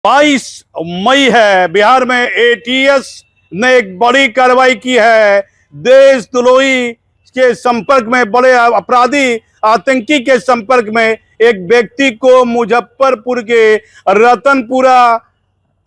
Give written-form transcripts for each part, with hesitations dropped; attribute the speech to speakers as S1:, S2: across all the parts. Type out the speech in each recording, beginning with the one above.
S1: 22 मई है। बिहार में एटीएस ने एक बड़ी कार्रवाई की है। देशद्रोही के संपर्क में, बड़े अपराधी आतंकी के संपर्क में एक व्यक्ति को मुजफ्फरपुर के रतनपुरा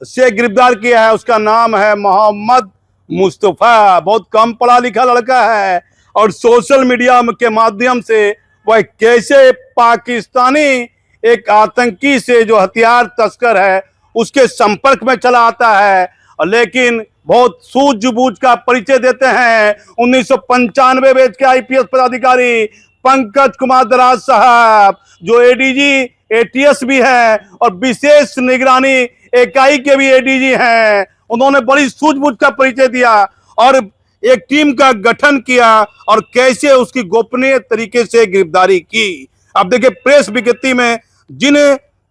S1: से गिरफ्तार किया है। उसका नाम है मोहम्मद मुस्तफा। बहुत कम पढ़ा लिखा लड़का है और सोशल मीडिया के माध्यम से वह कैसे पाकिस्तानी एक आतंकी से जो हथियार तस्कर है उसके संपर्क में चला आता है, लेकिन बहुत सूझबूझ का परिचय देते हैं। 1995 बैच के आईपीएस पदाधिकारी पंकज कुमार दराज साहब, जो एडीजी एटीएस भी है और विशेष निगरानी इकाई के भी एडीजी हैं, उन्होंने बड़ी सूझबूझ का परिचय दिया और एक टीम का गठन किया और कैसे उसकी गोपनीय तरीके से गिरफ्तारी की। अब देखिए, प्रेस विज्ञप्ति में जिन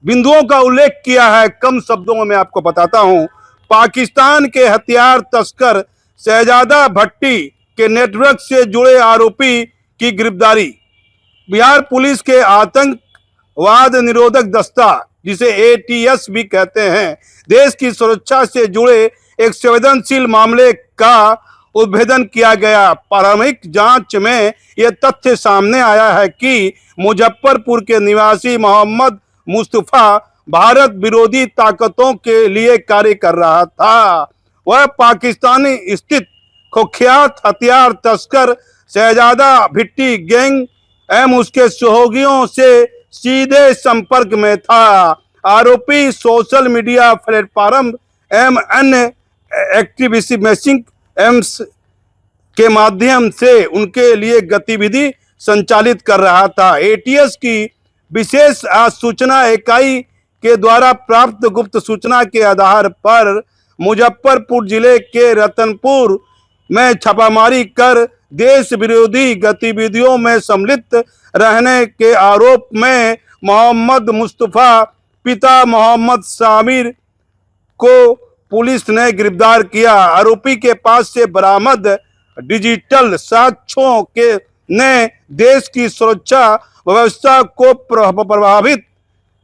S1: बिंदुओं का उल्लेख किया है, कम शब्दों में मैं आपको बताता हूं। पाकिस्तान के हथियार तस्कर शहजादा भट्टी के नेटवर्क से जुड़े आरोपी की गिरफ्तारी। बिहार पुलिस के आतंकवाद निरोधक दस्ता, जिसे एटीएस भी कहते हैं, देश की सुरक्षा से जुड़े एक संवेदनशील मामले का उद्भेदन किया गया। प्रारंभिक जांच में यह तथ्य सामने आया है कि मुजफ्फरपुर के निवासी मोहम्मद मुस्तफा भारत विरोधी ताकतों के लिए कार्य कर रहा था। वह पाकिस्तानी स्थित कुख्यात हथियार तस्कर शहजादा भट्टी गैंग एवं उसके सहयोगियों से सीधे संपर्क में था। आरोपी सोशल मीडिया प्लेटफॉर्म एवं अन्य एक्टिविटी के माध्यम से उनके लिए गतिविधि संचालित कर रहा था। एटीएस की विशेष सूचना इकाई के द्वारा प्राप्त गुप्त सूचना के आधार पर मुजफ्फरपुर जिले के रतनपुर में छापामारी कर देश विरोधी गतिविधियों में सम्मिलित रहने के आरोप में मोहम्मद मुस्तफा पिता मोहम्मद सामिर को पुलिस ने गिरफ्तार किया। आरोपी के पास से बरामद डिजिटल साक्ष्यों के ने देश की सुरक्षा व्यवस्था को प्रभावित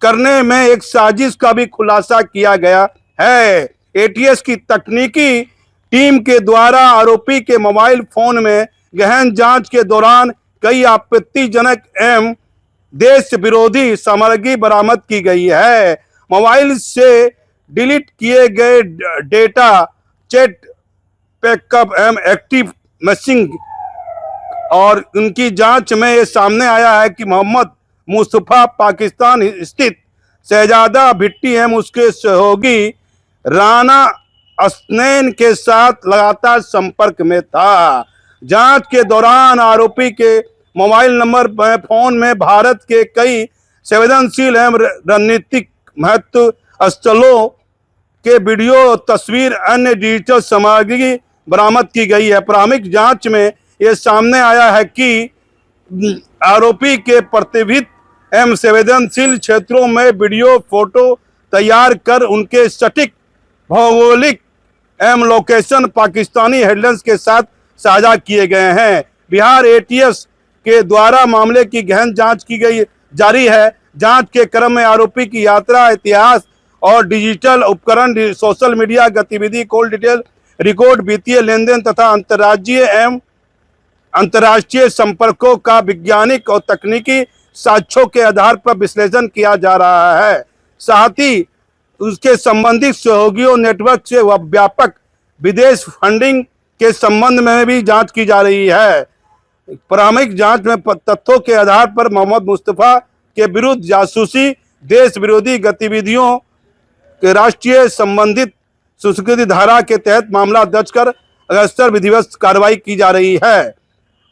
S1: करने में एक साजिश का भी खुलासा किया गया है। एटीएस की तकनीकी टीम के द्वारा आरोपी के मोबाइल फोन में गहन जांच के दौरान कई आपत्तिजनक एवं देश विरोधी सामग्री बरामद की गई है। मोबाइल से डिलीट किए गए डेटा, चैट पैकअप एवं एक्टिव मैसेजिंग और उनकी जांच में ये सामने आया है कि मोहम्मद मुस्तफा पाकिस्तान स्थित शहजादा भट्टी एवं उसके सहयोगी राना असनैन के साथ लगातार संपर्क में था। जांच के दौरान आरोपी के मोबाइल नंबर फोन में भारत के कई संवेदनशील एवं रणनीतिक महत्व स्थलों के वीडियो, तस्वीर, अन्य डिजिटल सामग्री बरामद की गई है। प्रारंभिक जांच में यह सामने आया है कि आरोपी के प्रतिबंधित एवं संवेदनशील क्षेत्रों में वीडियो, फोटो तैयार कर उनके सटीक भौगोलिक एवं लोकेशन पाकिस्तानी हेडलाइंस के साथ साझा किए गए हैं। बिहार एटीएस के द्वारा मामले की गहन जांच की गई जारी है। जांच के क्रम में आरोपी की यात्रा इतिहास और डिजिटल उपकरण, सोशल मीडिया गतिविधि, कॉल डिटेल रिकॉर्ड, वित्तीय लेन देन तथा अंतर्राज्यीय एवं अंतर्राष्ट्रीय संपर्कों का वैज्ञानिक और तकनीकी साक्ष्यों के आधार पर विश्लेषण किया जा रहा है। साथ ही उसके संबंधित सहयोगियों नेटवर्क से व्यापक विदेश फंडिंग के संबंध में भी जांच की जा रही है। प्रारंभिक जांच में तथ्यों के आधार पर मोहम्मद मुस्तफा के विरुद्ध जासूसी, देश विरोधी गतिविधियों के राष्ट्रीय संबंधित संस्कृति धारा के तहत मामला दर्ज कर अगस्तर विधिवत कार्रवाई की जा रही है।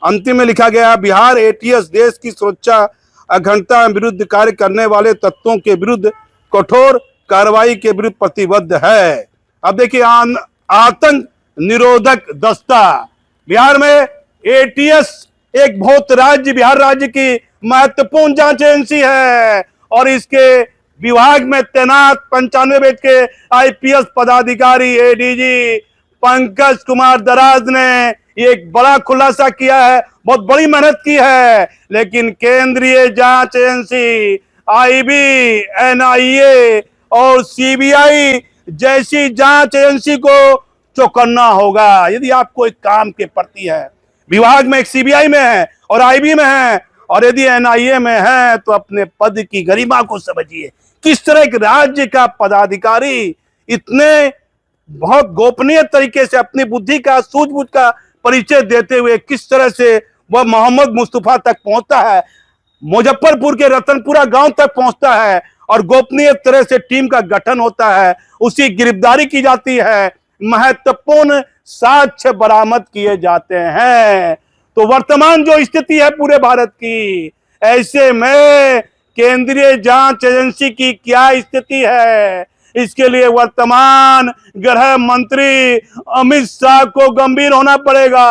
S1: अंतिम में लिखा गया, बिहार एटीएस देश की सुरक्षा, अखंडता विरुद्ध कार्य करने वाले तत्वों के विरुद्ध कठोर कार्रवाई के विरुद्ध प्रतिबद्ध है। अब देखिए, आतंक निरोधक दस्ता। बिहार में एटीएस एक बहुत बिहार राज्य की महत्वपूर्ण जांच एजेंसी है और इसके विभाग में तैनात 95 बैच के आईपीएस पदाधिकारी एडीजी पंकज कुमार दराज ने एक बड़ा खुलासा किया है। बहुत बड़ी मेहनत की है, लेकिन केंद्रीय जांच एजेंसी आईबी, एनआईए और सीबीआई जैसी जांच एजेंसी को चौकन्ना होगा। यदि आपको एक काम के प्रति है, विभाग में एक सीबीआई में है और आईबी में है, और यदि एनआईए में है, तो अपने पद की गरिमा को समझिए। किस तरह एक राज्य का पदाधिकारी इतने बहुत गोपनीय तरीके से अपनी बुद्धि का, सूझबूझ का परिचय देते हुए किस तरह से वह मोहम्मद मुस्तफा तक पहुंचता है, मुजफ्फरपुर के रतनपुरा गांव तक पहुंचता है और गोपनीय तरह से टीम का गठन होता है, उसी गिरफ्तारी की जाती है, महत्वपूर्ण साक्ष्य बरामद किए जाते हैं। तो वर्तमान जो स्थिति है पूरे भारत की, ऐसे में केंद्रीय जांच एजेंसी की क्या स्थिति है, इसके लिए वर्तमान गृह मंत्री अमित शाह को गंभीर होना पड़ेगा।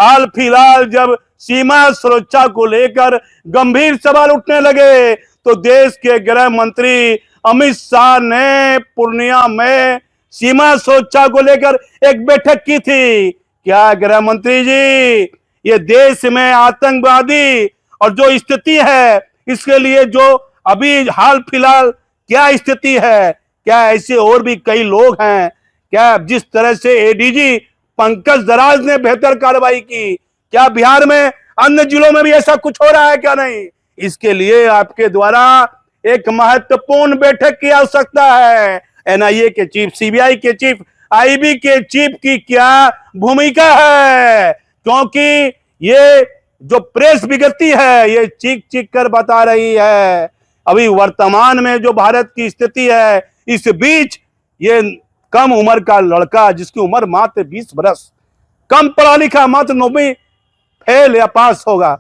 S1: हाल फिलहाल जब सीमा सुरक्षा को लेकर गंभीर सवाल उठने लगे तो देश के गृह मंत्री अमित शाह ने पूर्णिया में सीमा सुरक्षा को लेकर एक बैठक की थी। क्या गृह मंत्री जी, ये देश में आतंकवादी और जो स्थिति है, इसके लिए जो अभी हाल फिलहाल क्या स्थिति है, क्या ऐसे और भी कई लोग हैं क्या? जिस तरह से एडीजी पंकज दराज ने बेहतर कार्रवाई की, क्या बिहार में अन्य जिलों में भी ऐसा कुछ हो रहा है क्या? नहीं। इसके लिए आपके द्वारा एक महत्वपूर्ण बैठक की आवश्यकता है। एनआईए के चीफ, सीबीआई के चीफ, आईबी के चीफ की क्या भूमिका है? क्योंकि ये जो प्रेस विज्ञप्ति है, ये चीख चीख कर बता रही है अभी वर्तमान में जो भारत की स्थिति है। इस बीच ये कम उम्र का लड़का, जिसकी उम्र मात्र 20 बरस, कम पढ़ा लिखा, मात्र 9वीं फेल या पास होगा,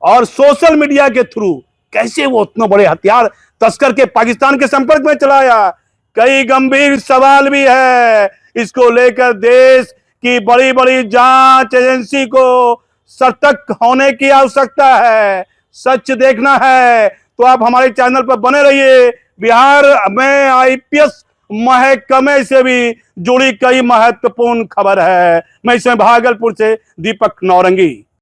S1: और सोशल मीडिया के थ्रू कैसे वो उतने बड़े हथियार तस्कर के पाकिस्तान के संपर्क में चलाया, कई गंभीर सवाल भी है। इसको लेकर देश की बड़ी बड़ी जांच एजेंसी को सतर्क होने की आवश्यकता है। सच देखना है तो आप हमारे चैनल पर बने रहिए। बिहार में आईपीएस महकमे से भी जुड़ी कई महत्वपूर्ण खबर है। मैं इसमें भागलपुर से दीपक नौरंगी।